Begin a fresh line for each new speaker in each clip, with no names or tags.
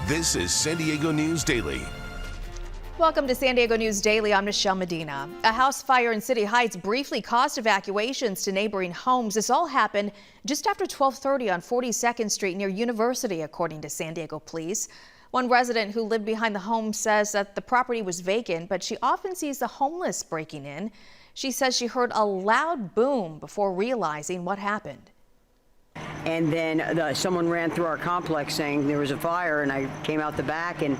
This is San Diego News Daily.
Welcome to San Diego News Daily. I'm Michelle Medina. A house fire in City Heights briefly caused evacuations to neighboring homes. This all happened just after 12:30 on 42nd Street near University, according to San Diego police. One resident who lived behind the home says that the property was vacant, but she often sees the homeless breaking in. She says she heard a loud boom before realizing what happened.
And then someone ran through our complex saying there was a fire, and I came out the back and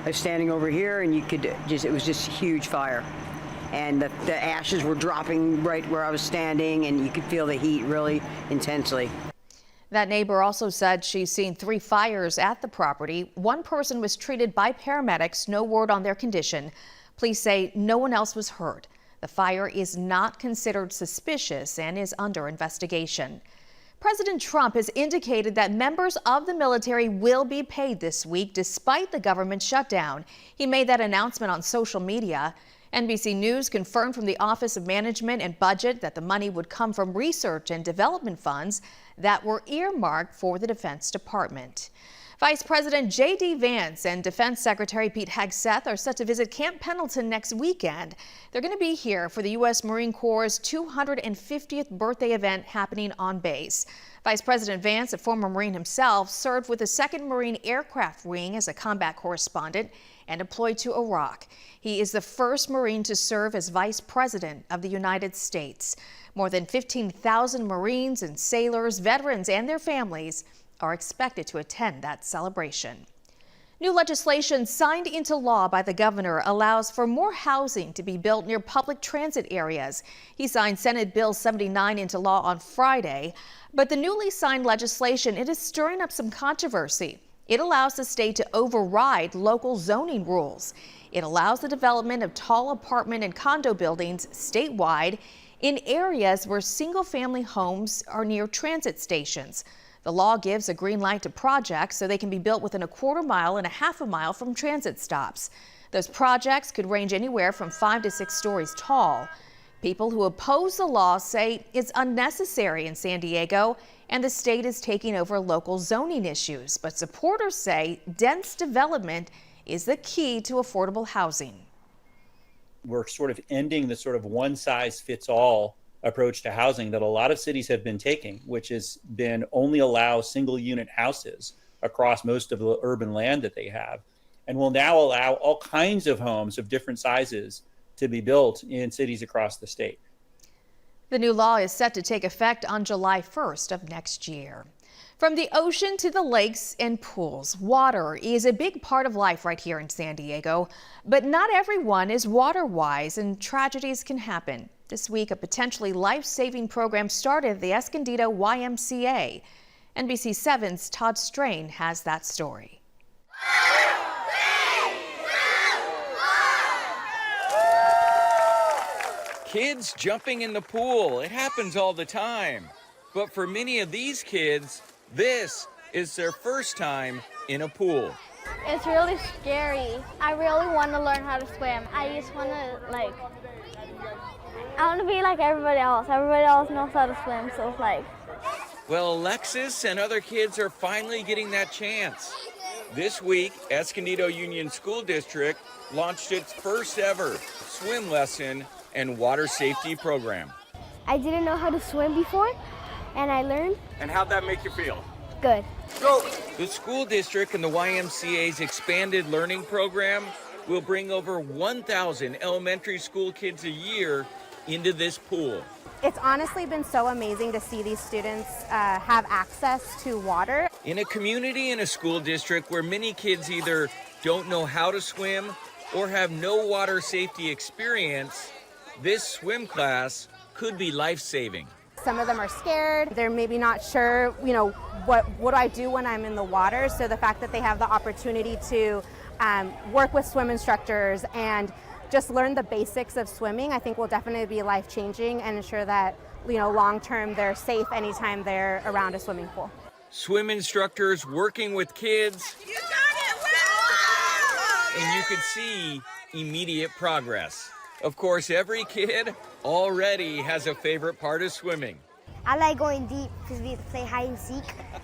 I was standing over here, and it was just a huge fire. And the ashes were dropping right where I was standing, and you could feel the heat really intensely.
That neighbor also said she's seen 3 fires at the property. One person was treated by paramedics, no word on their condition. Police say no one else was hurt. The fire is not considered suspicious and is under investigation. President Trump has indicated that members of the military will be paid this week despite the government shutdown. He made that announcement on social media. NBC News confirmed from the Office of Management and Budget that the money would come from research and development funds that were earmarked for the Defense Department. Vice President J.D. Vance and Defense Secretary Pete Hegseth are set to visit Camp Pendleton next weekend. They're going to be here for the U.S. Marine Corps' 250th birthday event happening on base. Vice President Vance, a former Marine himself, served with the 2nd Marine Aircraft Wing as a combat correspondent and deployed to Iraq. He is the first Marine to serve as Vice President of the United States. More than 15,000 Marines and sailors, veterans, and their families are expected to attend that celebration. New legislation signed into law by the governor allows for more housing to be built near public transit areas. He signed Senate Bill 79 into law on Friday, but the newly signed legislation, it is stirring up some controversy. It allows the state to override local zoning rules. It allows the development of tall apartment and condo buildings statewide in areas where single-family homes are near transit stations. The law gives a green light to projects so they can be built within a quarter mile and a half a mile from transit stops. Those projects could range anywhere from 5 to 6 stories tall. People who oppose the law say it's unnecessary in San Diego and the state is taking over local zoning issues. But supporters say dense development is the key to affordable housing.
We're sort of ending the sort of one-size-fits-all approach to housing that a lot of cities have been taking, which has been only allow single unit houses across most of the urban land that they have, and will now allow all kinds of homes of different sizes to be built in cities across the state.
The new law is set to take effect on July 1st of next year. From the ocean to the lakes and pools, water is a big part of life right here in San Diego, but not everyone is water-wise and tragedies can happen. This week, a potentially life-saving program started at the Escondido YMCA. NBC 7's Todd Strain has that story.
Kids jumping in the pool, it happens all the time. But for many of these kids, this is their first time in a pool.
It's really scary. I really want to learn how to swim. I just want to, I want to be like everybody else. Everybody else knows how to swim, so it's
Well, Alexis and other kids are finally getting that chance. This week, Escondido Union School District launched its first ever swim lesson and water safety program.
I didn't know how to swim before, and I learned.
And how'd that make you feel?
Good.
Go! The school district and the YMCA's expanded learning program will bring over 1,000 elementary school kids a year into this pool.
It's honestly been so amazing to see these students have access to water.
In a community and a school district where many kids either don't know how to swim or have no water safety experience, this swim class could be life-saving.
Some of them are scared. They're maybe not sure, what do I do when I'm in the water? So the fact that they have the opportunity to work with swim instructors and just learn the basics of swimming, I think will definitely be life-changing and ensure that, long-term they're safe anytime they're around a swimming pool.
Swim instructors working with kids. You got it! And you could see immediate progress. Of course, every kid already has a favorite part of swimming.
I like going deep because we have to play hide and seek.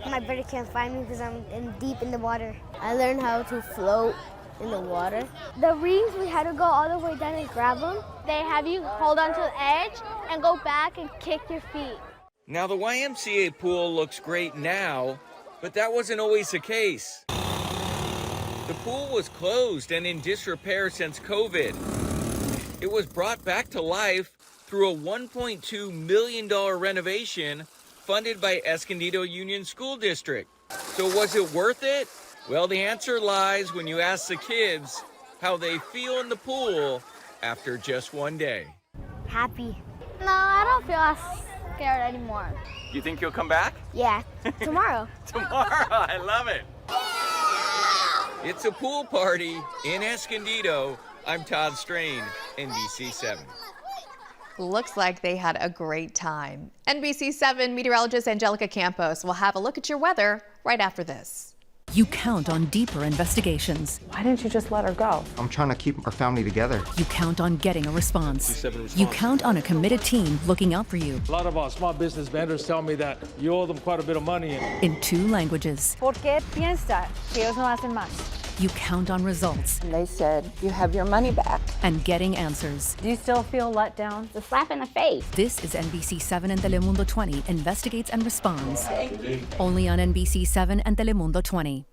My brother can't find me because I'm deep in the water. I learned how to float in the water.
The rings, we had to go all the way down and grab them. They have you hold on to the edge and go back and kick your feet.
Now, the YMCA pool looks great now, but that wasn't always the case. The pool was closed and in disrepair since COVID. It was brought back to life through a $1.2 million renovation funded by Escondido Union School District. So was it worth it? Well, the answer lies when you ask the kids how they feel in the pool after just one day.
Happy.
No, I don't feel as scared anymore.
You think you'll come back?
Yeah, tomorrow.
Tomorrow, I love it. It's a pool party in Escondido. I'm Todd Strain, NBC 7.
Looks like they had a great time. NBC 7 meteorologist Angelica Campos will have a look at your weather right after this.
You count on deeper investigations.
Why didn't you just let her go?
I'm trying to keep our family together.
You count on getting a response. You count on a committed team looking out for you.
A lot of our small business vendors tell me that you owe them quite a bit of money.
In 2 languages.
¿Por qué piensa que ellos no hacen más?
You count on results.
And they said, you have your money back.
And getting answers.
Do you still feel let down?
It's a slap in the face.
This is NBC 7 and Telemundo 20 investigates and responds. Only on NBC 7 and Telemundo 20.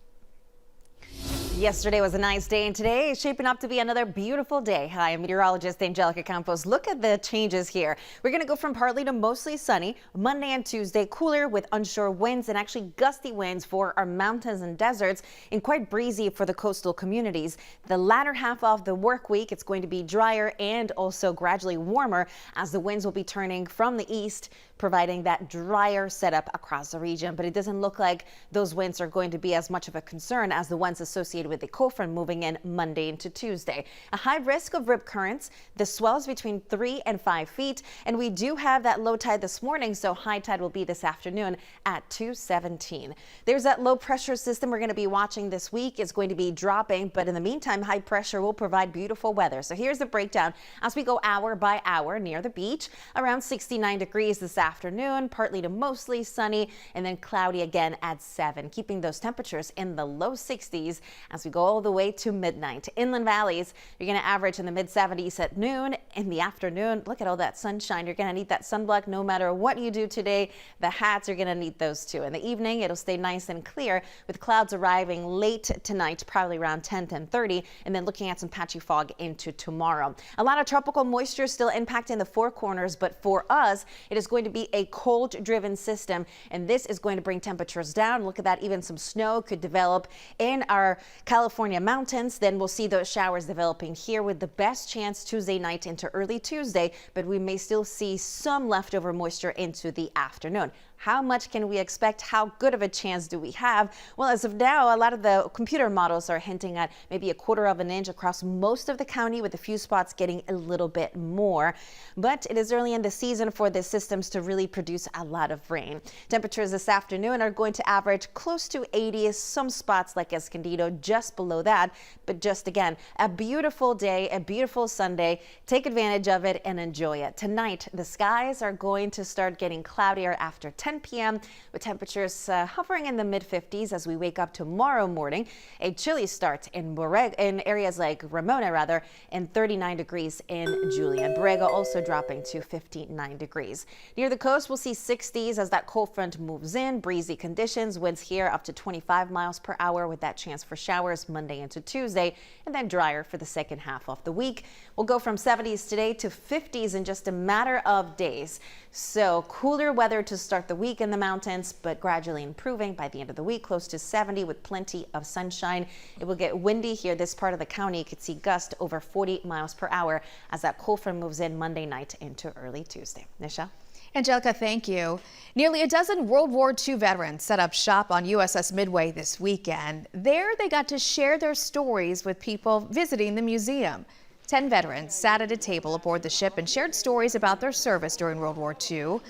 Yesterday was a nice day, and today is shaping up to be another beautiful day. Hi, I'm meteorologist Angelica Campos. Look at the changes here. We're going to go from partly to mostly sunny. Monday and Tuesday, cooler with onshore winds and actually gusty winds for our mountains and deserts, and quite breezy for the coastal communities. The latter half of the work week, it's going to be drier and also gradually warmer as the winds will be turning from the east, providing that drier setup across the region. But it doesn't look like those winds are going to be as much of a concern as the ones associated with the cold front moving in Monday into Tuesday. A high risk of rip currents. The swells between 3 and 5 feet. And we do have that low tide this morning, so high tide will be this afternoon at 2:17. There's that low pressure system we're going to be watching this week. It's going to be dropping, but in the meantime, high pressure will provide beautiful weather. So here's the breakdown as we go hour by hour near the beach. Around 69 degrees this afternoon, partly to mostly sunny, and then cloudy again at 7, keeping those temperatures in the low 60s as we go all the way to midnight. Inland valleys, you're going to average in the mid 70s at noon. In the afternoon, look at all that sunshine. You're going to need that sunblock no matter what you do today. The hats, you're going to need those too. In the evening, it'll stay nice and clear with clouds arriving late tonight, probably around 10:30, and then looking at some patchy fog into tomorrow. A lot of tropical moisture still impacting the Four Corners, but for us, it is going to be a cold-driven system, and this is going to bring temperatures down. Look at that, even some snow could develop in our California mountains. Then we'll see those showers developing here with the best chance Tuesday night into early Tuesday, but we may still see some leftover moisture into the afternoon. How much can we expect? How good of a chance do we have? Well, as of now, a lot of the computer models are hinting at maybe 1/4 of an inch across most of the county, with a few spots getting a little bit more. But it is early in the season for the systems to really produce a lot of rain. Temperatures this afternoon are going to average close to 80, some spots like Escondido just below that. But just again, a beautiful day, a beautiful Sunday. Take advantage of it and enjoy it. Tonight, the skies are going to start getting cloudier after 10 p.m. with temperatures hovering in the mid-50s as we wake up tomorrow morning. A chilly start in areas like Ramona, and 39 degrees in Julian. Borrego also dropping to 59 degrees. Near the coast, we'll see 60s as that cold front moves in. Breezy conditions, winds here up to 25 miles per hour with that chance for showers Monday into Tuesday, and then drier for the second half of the week. We'll go from 70s today to 50s in just a matter of days. So cooler weather to start the week in the mountains, but gradually improving by the end of the week, close to 70 with plenty of sunshine. It will get windy here. This part of the county, you could see gusts over 40 miles per hour as that cold front moves in Monday night into early Tuesday. Nisha?
Angelica, thank you. Nearly a dozen World War II veterans set up shop on USS Midway this weekend. There, they got to share their stories with people visiting the museum. 10 veterans sat at a table aboard the ship and shared stories about their service during World War II.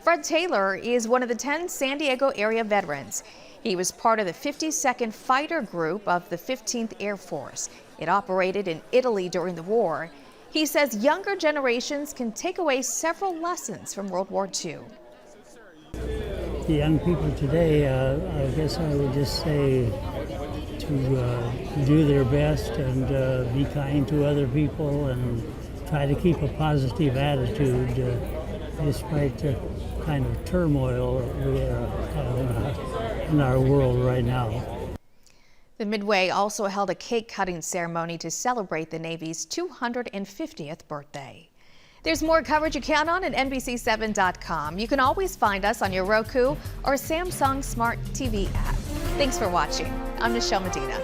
Fred Taylor is one of the 10 San Diego area veterans. He was part of the 52nd Fighter Group of the 15th Air Force. It operated in Italy during the war. He says younger generations can take away several lessons from World War II.
the young people today, I guess I would just say to do their best and be kind to other people and try to keep a positive attitude despite the kind of turmoil we have in our world right now.
The Midway also held a cake-cutting ceremony to celebrate the Navy's 250th birthday. There's more coverage you count on at NBC7.com. You can always find us on your Roku or Samsung Smart TV app. Thanks for watching. I'm Michelle Medina.